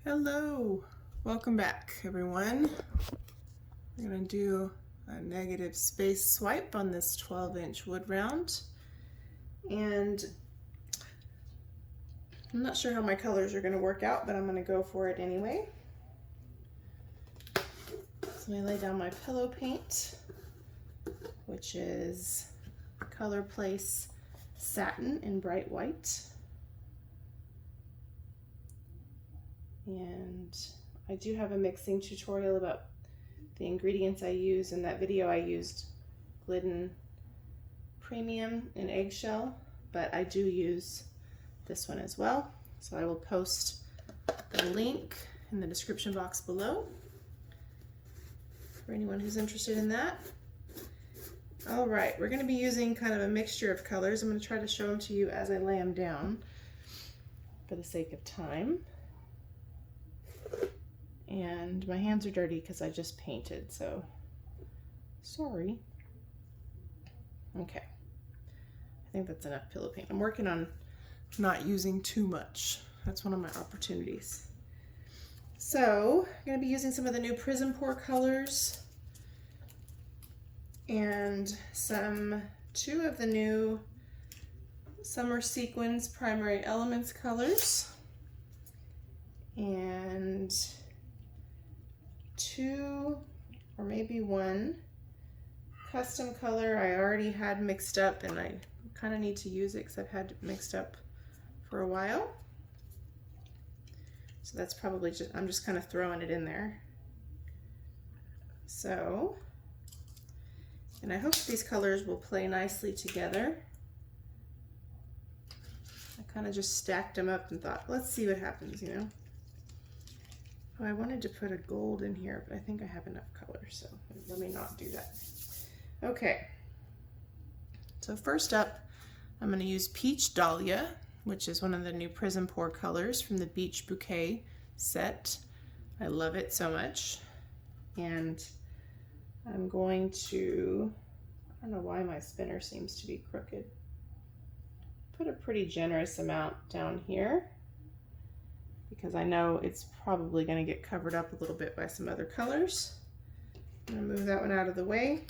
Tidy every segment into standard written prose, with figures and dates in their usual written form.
Hello, welcome back everyone. We're going to do a negative space swipe on this 12-inch wood round, and I'm not sure how my colors are going to work out, but I'm going to go for it anyway. So I lay down my pillow paint, which is Color Place Satin in bright white. And I do have a mixing tutorial about the ingredients I use. In that video I used Glidden Premium in eggshell, but I do use this one as well. So I will post the link in the description box below for anyone who's interested in that. All right, we're going to be using kind of a mixture of colors. I'm going to try to show them to you as I lay them down for the sake of time. And my hands are dirty because I just painted, so sorry. Okay, I think that's enough pillow paint. I'm working on not using too much. That's one of my opportunities. So I'm going to be using some of the new Prizm Pour colors and two of the new Summer Sequins Primary Elements colors, and two or maybe one custom color I already had mixed up, and I kind of need to use it because I've had it mixed up for a while. So that's probably just, I'm just kind of throwing it in there. So, and I hope these colors will play nicely together. I kind of just stacked them up and thought, let's see what happens, you know. Oh, I wanted to put a gold in here, but I think I have enough color, so let me not do that. Okay, so first up, I'm going to use Peach Dahlia, which is one of the new Prizm Pour colors from the Beach Bouquet set. I love it so much. And I'm going to, I don't know why my spinner seems to be crooked, put a pretty generous amount down here, because I know it's probably going to get covered up a little bit by some other colors. I'm going to move that one out of the way.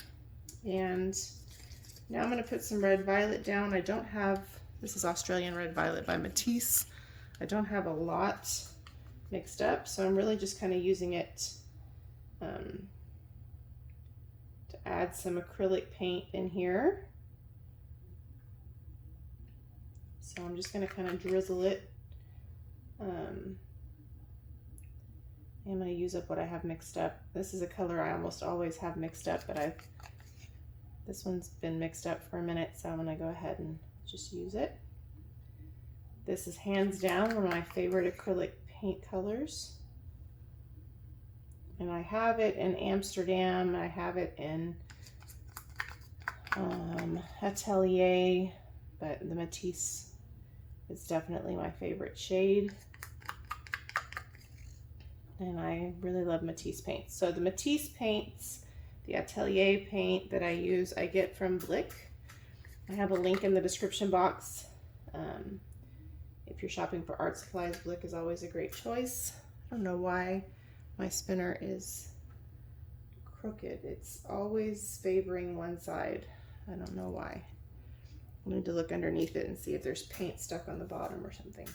And now I'm going to put some red violet down. I don't have, this is Australian Red Violet by Matisse. I don't have a lot mixed up, so I'm really just kind of using it to add some acrylic paint in here. So I'm just going to kind of drizzle it. I'm going to use up what I have mixed up. This is a color I almost always have mixed up, but this one's been mixed up for a minute, so I'm going to go ahead and just use it. This is hands down one of my favorite acrylic paint colors. And I have it in Amsterdam, I have it in Atelier, but the Matisse is definitely my favorite shade. And I really love Matisse paints. So the Matisse paints, the Atelier paint that I use, I get from Blick. I have a link in the description box. If you're shopping for art supplies, Blick is always a great choice. I don't know why my spinner is crooked. It's always favoring one side. I don't know why. I need to look underneath it and see if there's paint stuck on the bottom or something.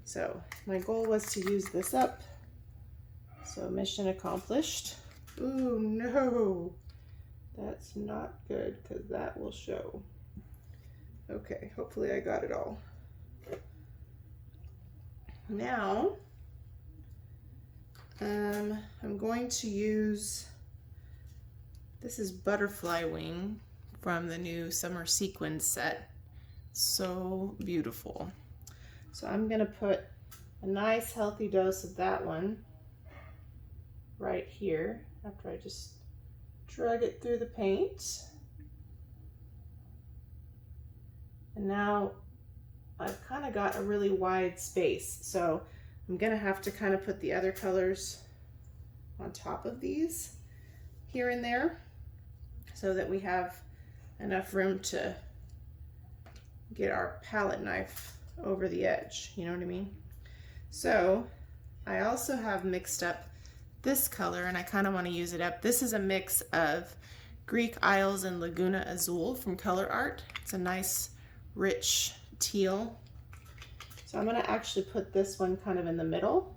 So my goal was to use this up. So mission accomplished. Ooh, no, that's not good because that will show. Okay, hopefully I got it all. Now, I'm going to use, this is Butterfly Wing from the new Summer Sequins set. So beautiful. So I'm going to put a nice healthy dose of that one right here after I just drag it through the paint. And now I've kind of got a really wide space, so I'm going to have to kind of put the other colors on top of these here and there so that we have enough room to get our palette knife over the edge, you know what I mean? So I also have mixed up this color, and I kind of want to use it up. This is a mix of Greek Isles and Laguna Azul from Colourarte. It's a nice rich teal. So I'm going to actually put this one kind of in the middle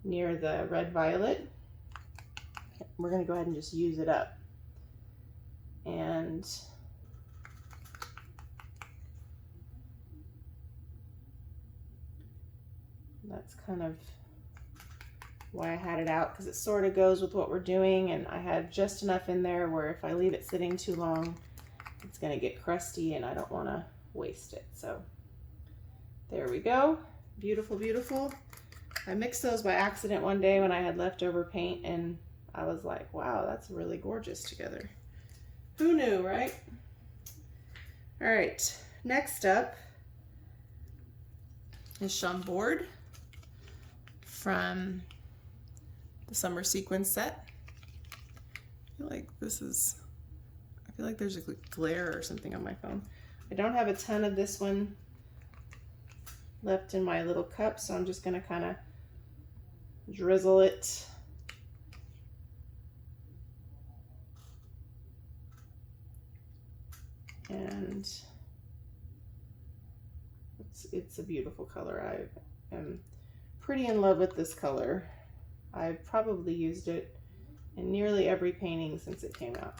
near the red violet. We're going to go ahead and just use it up. And that's kind of why I had it out, because it sort of goes with what we're doing, and I had just enough in there where if I leave it sitting too long, it's going to get crusty and I don't want to waste it. So there we go. Beautiful, beautiful. I mixed those by accident one day when I had leftover paint, and I was like, wow, that's really gorgeous together. Who knew, right? All right, next up is Chambord from the Summer Sequins set. I feel like there's a glare or something on my phone. I don't have a ton of this one left in my little cup, so I'm just gonna kind of drizzle it. And it's a beautiful color. I am pretty in love with this color. I've probably used it in nearly every painting since it came out.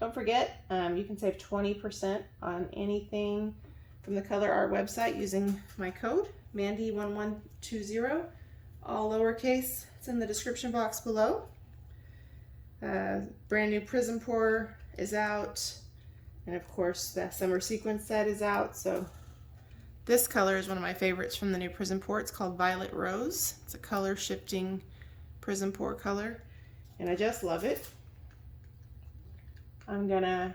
Don't forget, you can save 20% on anything from the Colourarte website using my code, Mandy1120, all lowercase. It's in the description box below. Brand new Prizm Pour is out, and of course the Summer Sequins set is out. So this color is one of my favorites from the new Prizm Pour. It's called Violet Rose. It's a color shifting Prizm Pour color, and I just love it. I'm gonna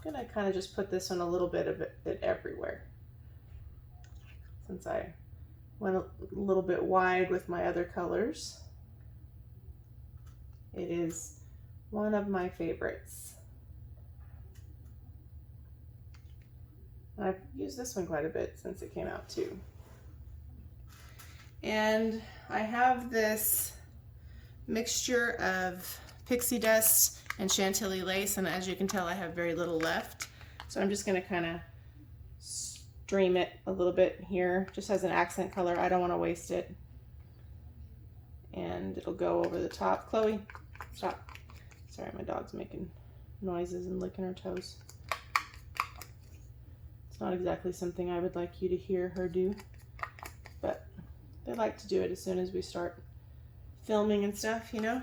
kind of just put this one a little bit of it everywhere, since I went a little bit wide with my other colors. It is one of my favorites. I've used this one quite a bit since it came out too. And I have this mixture of pixie dust and Chantilly lace, and as you can tell I have very little left. So I'm just going to kind of stream it a little bit here, just as an accent color. I don't want to waste it. And it'll go over the top. Chloe, stop. Sorry, my dog's making noises and licking her toes. It's not exactly something I would like you to hear her do, but they like to do it as soon as we start filming and stuff, you know?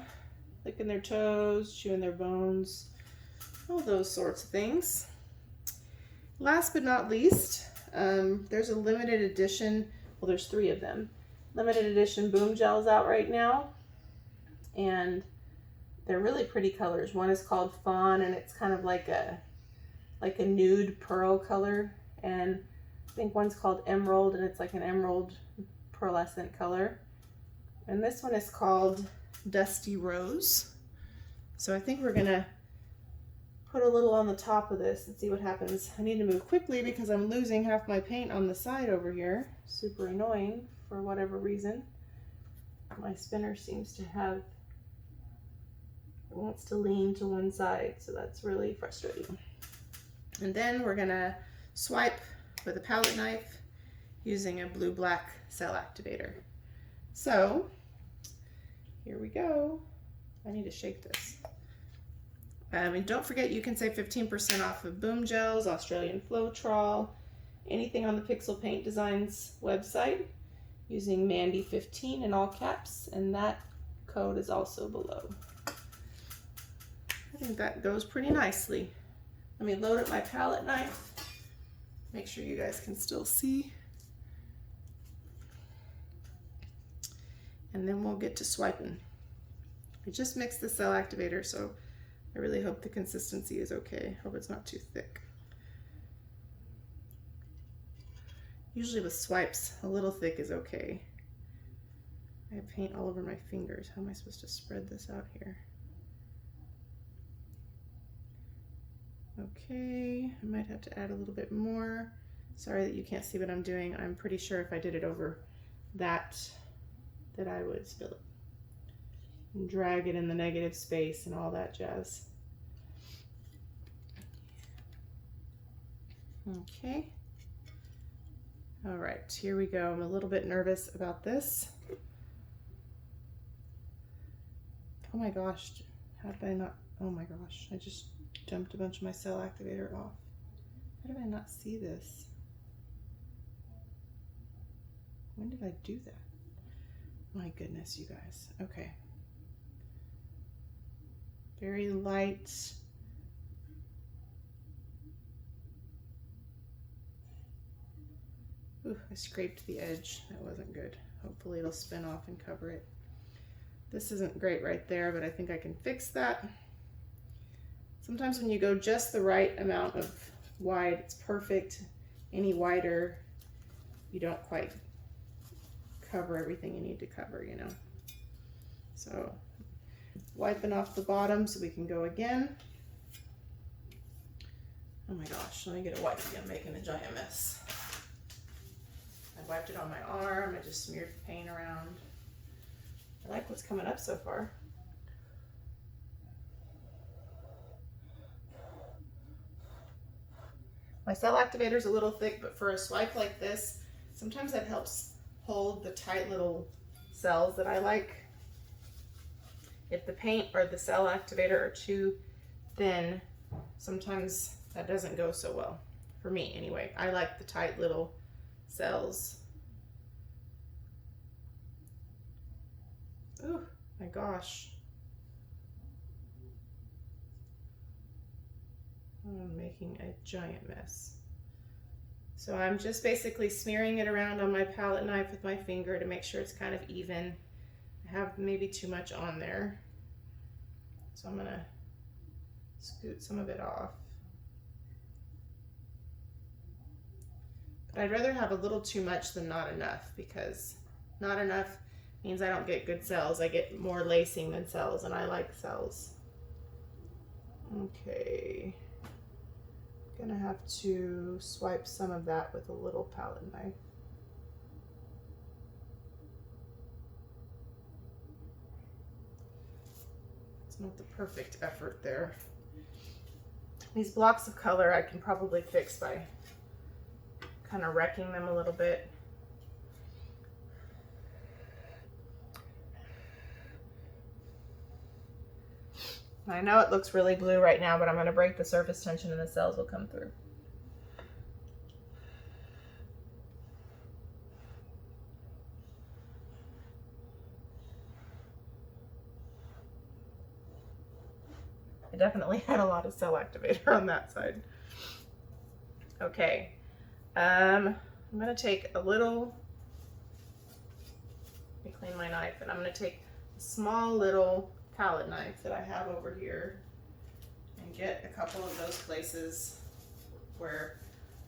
Licking their toes, chewing their bones, all those sorts of things. Last but not least, there's a limited edition, well there's 3 of them, limited edition boom gels out right now, and they're really pretty colors. One is called Fawn, and it's kind of like a nude pearl color, and I think one's called Emerald, and it's like an emerald pearlescent color, and this one is called Dusty Rose. So I think we're gonna put a little on the top of this and see what happens. I need to move quickly because I'm losing half my paint on the side over here. Super annoying for whatever reason. My spinner seems to have, it wants to lean to one side, so that's really frustrating. And then we're gonna swipe with a palette knife using a blue-black cell activator. So here we go. I need to shake this. And don't forget, you can save 15% off of boom gels, Australian Floetrol, anything on the Pixel Paint Designs website using Mandy15 in all caps, and that code is also below. I think that goes pretty nicely. Let me load up my palette knife. Make sure you guys can still see. And then we'll get to swiping. I just mixed the cell activator, so I really hope the consistency is okay. Hope it's not too thick. Usually with swipes, a little thick is okay. I have paint all over my fingers. How am I supposed to spread this out here? Okay, I might have to add a little bit more. Sorry that you can't see what I'm doing. I'm pretty sure if I did it over that I would spill it and drag it in the negative space and all that jazz. Okay. All right, here we go. I'm a little bit nervous about this. Oh my gosh, how did I not, oh my gosh, I just dumped a bunch of my cell activator off. How did I not see this? When did I do that? My goodness, you guys. Okay. Very light. Ooh, I scraped the edge. That wasn't good. Hopefully it'll spin off and cover it. This isn't great right there, but I think I can fix that. Sometimes when you go just the right amount of wide, it's perfect. Any wider, you don't quite cover everything you need to cover, you know. So wiping off the bottom so we can go again. Oh my gosh, let me get a wipe again, making a giant mess. I wiped it on my arm, I just smeared paint around. I like what's coming up so far. My cell activator is a little thick, but for a swipe like this, sometimes that helps hold the tight little cells that I like. If the paint or the cell activator are too thin, sometimes that doesn't go so well. For me anyway, I like the tight little cells. Oh my gosh. I'm making a giant mess. So I'm just basically smearing it around on my palette knife with my finger to make sure it's kind of even. I have maybe too much on there. So I'm gonna scoot some of it off. But I'd rather have a little too much than not enough, because not enough means I don't get good cells. I get more lacing than cells, and I like cells. Okay. Gonna have to swipe some of that with a little palette knife. It's not the perfect effort there. These blocks of color I can probably fix by kind of wrecking them a little bit. I know it looks really blue right now, but I'm going to break the surface tension and the cells will come through. I definitely had a lot of cell activator on that side. Okay, I'm going to take a little, let me clean my knife, and I'm going to take a small little palette knife that I have over here and get a couple of those places where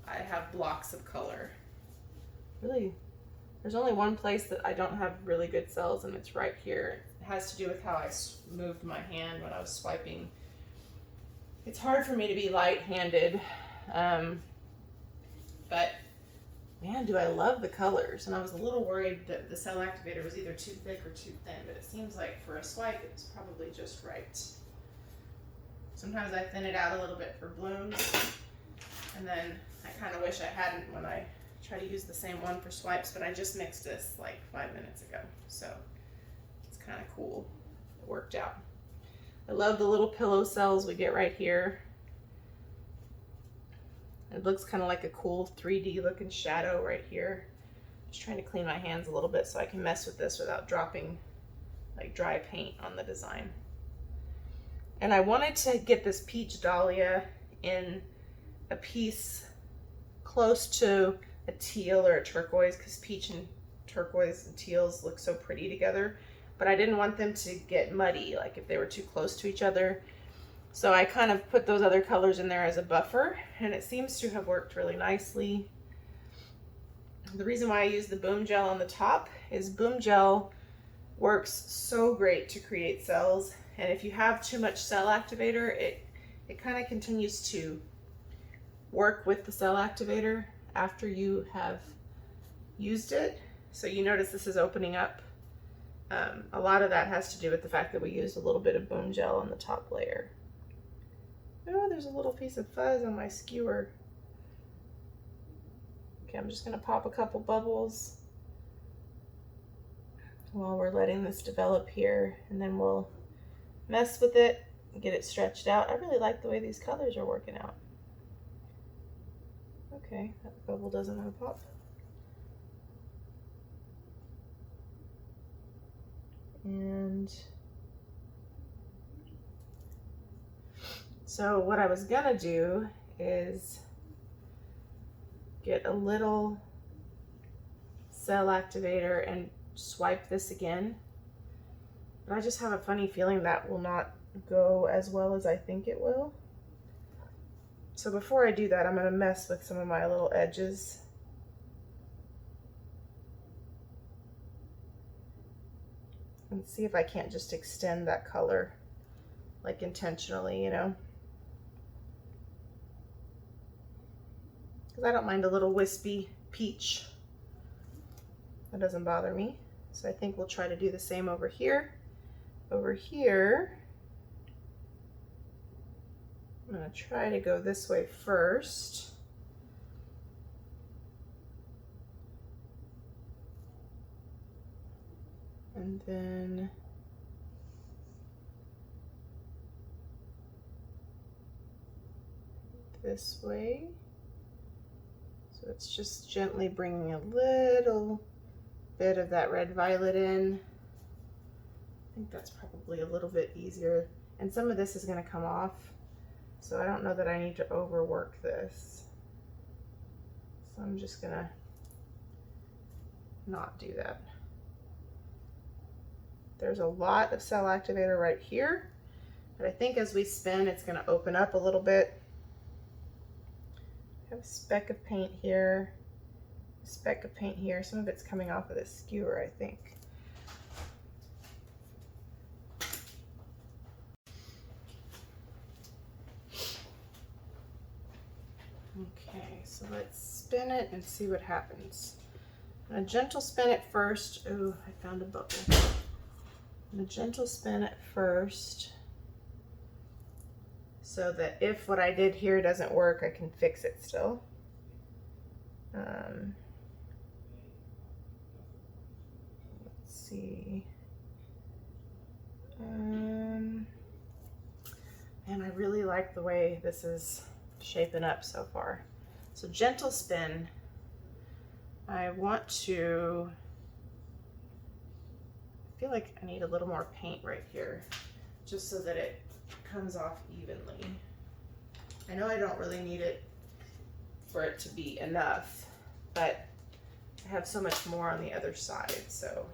I have blocks of color. Really, there's only one place that I don't have really good cells, and it's right here. It has to do with how I moved my hand when I was swiping. It's hard for me to be light-handed, but man, do I love the colors. And I was a little worried that the cell activator was either too thick or too thin, but it seems like for a swipe, it was probably just right. Sometimes I thin it out a little bit for blooms, and then I kind of wish I hadn't when I try to use the same one for swipes, but I just mixed this like 5 minutes ago, so it's kind of cool. It worked out. I love the little pillow cells we get right here. It looks kind of like a cool 3D looking shadow right here. Just trying to clean my hands a little bit so I can mess with this without dropping like dry paint on the design. And I wanted to get this peach dahlia in a piece close to a teal or a turquoise, because peach and turquoise and teals look so pretty together, but I didn't want them to get muddy, like if they were too close to each other. So I kind of put those other colors in there as a buffer, and it seems to have worked really nicely. The reason why I use the Boom Gel on the top is Boom Gel works so great to create cells, and if you have too much cell activator, it kind of continues to work with the cell activator after you have used it. So you notice this is opening up. A lot of that has to do with the fact that we used a little bit of bone gel on the top layer. Oh, there's a little piece of fuzz on my skewer. Okay, I'm just gonna pop a couple bubbles while we're letting this develop here, and then we'll mess with it and get it stretched out. I really like the way these colors are working out. Okay, that bubble doesn't want to pop. And so what I was gonna do is get a little cell activator and swipe this again, but I just have a funny feeling that will not go as well as I think it will. So before I do that, I'm gonna mess with some of my little edges. And see if I can't just extend that color, like intentionally, you know? Because I don't mind a little wispy peach. That doesn't bother me. So I think we'll try to do the same over here. Over here, I'm gonna try to go this way first. And then this way. So it's just gently bringing a little bit of that red violet in. I think that's probably a little bit easier. And some of this is going to come off, so I don't know that I need to overwork this. So I'm just going to not do that. There's a lot of cell activator right here, but I think as we spin, it's going to open up a little bit. I have a speck of paint here, a speck of paint here. Some of it's coming off of this skewer, I think. Okay, so let's spin it and see what happens. I'm gonna gentle spin it first. Oh, I found a bubble. I'm gonna gentle spin it first so that if what I did here doesn't work, I can fix it still. Let's see. Man, I really like the way this is shaping up so far. So gentle spin. I want to, I feel like I need a little more paint right here, just so that it comes off evenly. I know I don't really need it for it to be enough, but I have so much more on the other side, so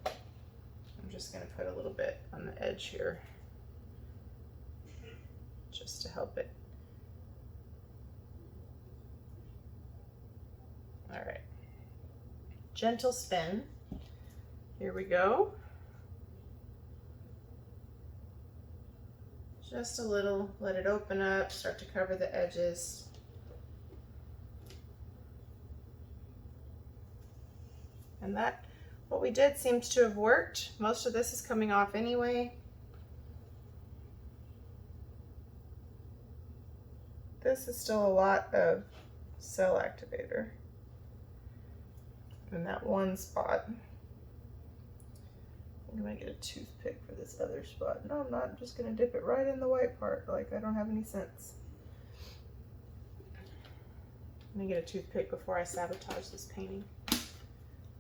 I'm just gonna put a little bit on the edge here, just to help it. All right, gentle spin. Here we go. Just a little, let it open up, start to cover the edges. And that, what we did seems to have worked. Most of this is coming off anyway. This is still a lot of cell activator in that one spot. I'm gonna get a toothpick for this other spot. No, I'm not. I'm just gonna dip it right in the white part, like I don't have any sense. Let me get a toothpick before I sabotage this painting.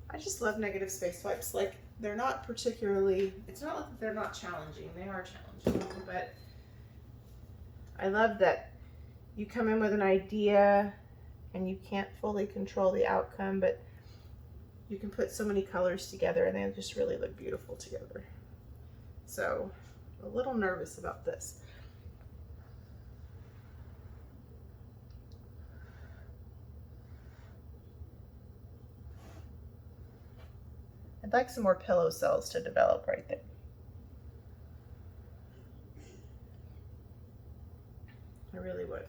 I just love negative space wipes. Like, they're not particularly, it's not like they're not challenging. They are challenging, but I love that you come in with an idea and you can't fully control the outcome, but you can put so many colors together and they just really look beautiful together. So, a little nervous about this. I'd like some more pillow cells to develop right there. I really would.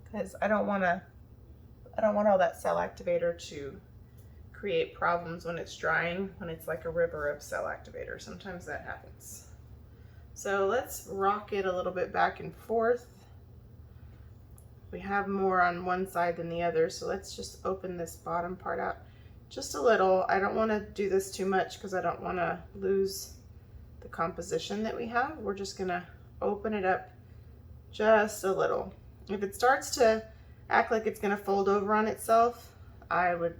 Because I don't want all that cell activator to create problems when it's drying, when it's like a river of cell activator. Sometimes that happens. So let's rock it a little bit back and forth. We have more on one side than the other, so let's just open this bottom part out just a little. I don't want to do this too much because I don't want to lose the composition that we have. We're just going to open it up just a little. If it starts to act like it's going to fold over on itself, I would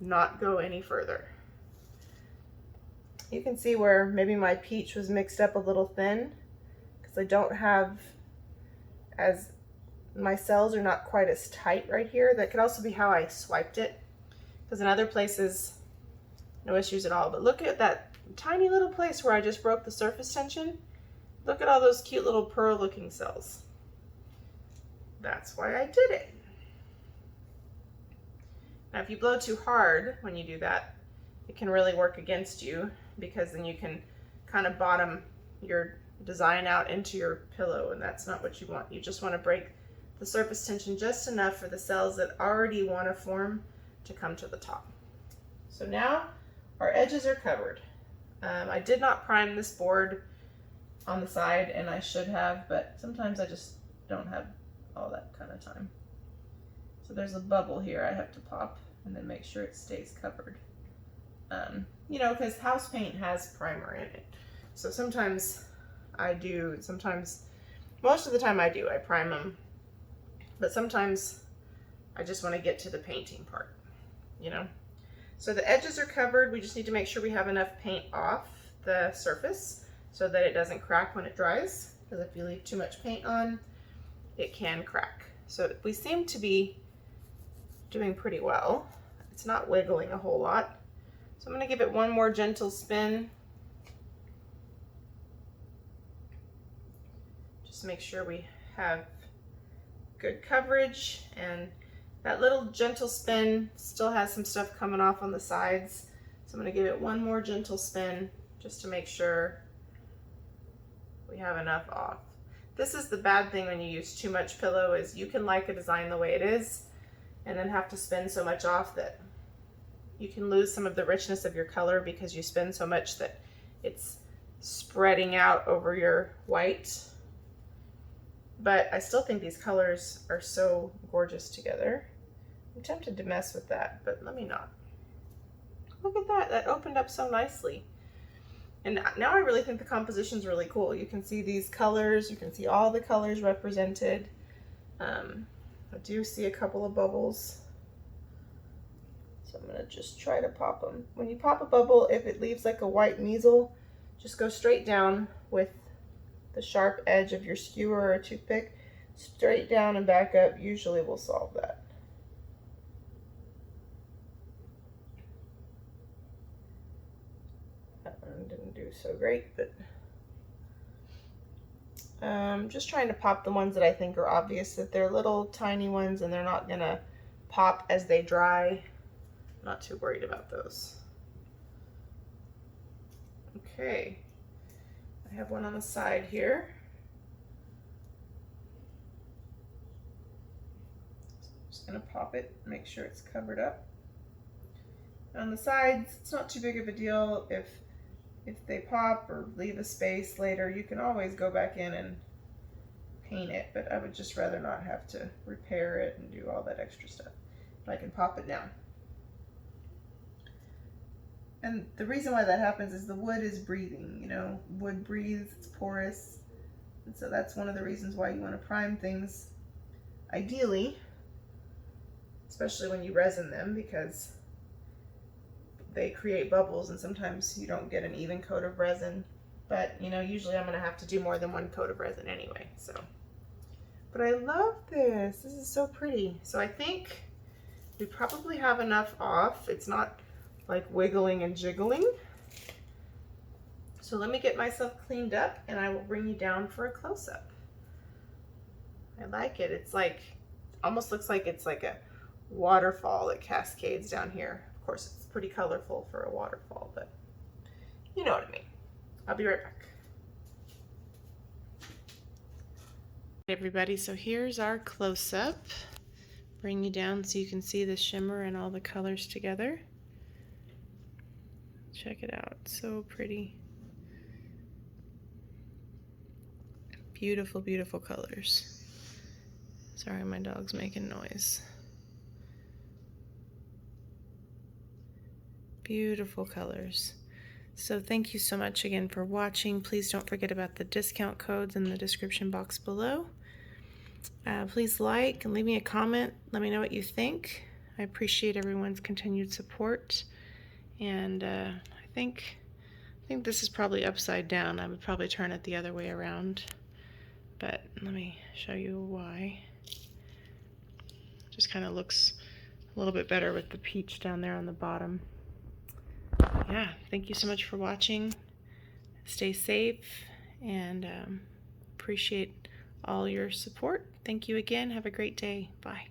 not go any further. You can see where maybe my peach was mixed up a little thin because I don't have my cells are not quite as tight right here. That could also be how I swiped it, because in other places, no issues at all. But look at that tiny little place where I just broke the surface tension. Look at all those cute little pearl looking cells. That's why I did it. Now, if you blow too hard when you do that, it can really work against you, because then you can kind of bottom your design out into your pillow, and that's not what you want. You just want to break the surface tension just enough for the cells that already want to form to come to the top. So now our edges are covered. I did not prime this board on the side, and I should have, but sometimes I just don't have all that kind of time. So there's a bubble here I have to pop and then make sure it stays covered. You know, because house paint has primer in it. So sometimes I do, most of the time I do, I prime them. But sometimes I just want to get to the painting part, you know? So the edges are covered. We just need to make sure we have enough paint off the surface so that it doesn't crack when it dries. Because if you leave too much paint on, it can crack. So we seem to be doing pretty well. It's not wiggling a whole lot. So I'm going to give it one more gentle spin. Just make sure we have good coverage, and that little gentle spin still has some stuff coming off on the sides. So I'm going to give it one more gentle spin just to make sure we have enough off. This is the bad thing when you use too much pillow, is you can like a design the way it is and then have to spin so much off that you can lose some of the richness of your color because you spin so much that it's spreading out over your white. But I still think these colors are so gorgeous together. I'm tempted to mess with that, but let me not. Look at that, that opened up so nicely. And now I really think the composition is really cool. You can see these colors, you can see all the colors represented. I do see a couple of bubbles. So I'm gonna just try to pop them. When you pop a bubble, if it leaves like a white measle, just go straight down with the sharp edge of your skewer or a toothpick, straight down and back up, usually will solve that. That one didn't do so great, but just trying to pop the ones that I think are obvious, that they're little tiny ones and they're not gonna pop as they dry. Not too worried about those. Okay. I have one on the side here. So I'm just going to pop it, make sure it's covered up. On the sides, it's not too big of a deal. If they pop or leave a space later, you can always go back in and paint it, but I would just rather not have to repair it and do all that extra stuff. But I can pop it now. And the reason why that happens is the wood is breathing, you know, wood breathes, it's porous. And so that's one of the reasons why you want to prime things, ideally, especially when you resin them, because they create bubbles and sometimes you don't get an even coat of resin. But, you know, usually I'm going to have to do more than one coat of resin anyway, so. But I love this. This is so pretty. So I think we probably have enough off. It's not like wiggling and jiggling. So let me get myself cleaned up and I will bring you down for a close-up. I like it. It's like, almost looks like it's like a waterfall that cascades down here. Of course, it's pretty colorful for a waterfall, but you know what I mean. I'll be right back. Hey everybody, so here's our close-up. Bring you down so you can see the shimmer and all the colors together. Check it out. So pretty. Beautiful, beautiful colors. Sorry, my dog's making noise. Beautiful colors. So thank you so much again for watching. Please don't forget about the discount codes in the description box below. Please like and leave me a comment. Let me know what you think. I appreciate everyone's continued support. And I think this is probably upside down. I would probably turn it the other way around. But let me show you why. Just kind of looks a little bit better with the peach down there on the bottom. Yeah, thank you so much for watching. Stay safe and appreciate all your support. Thank you again. Have a great day. Bye.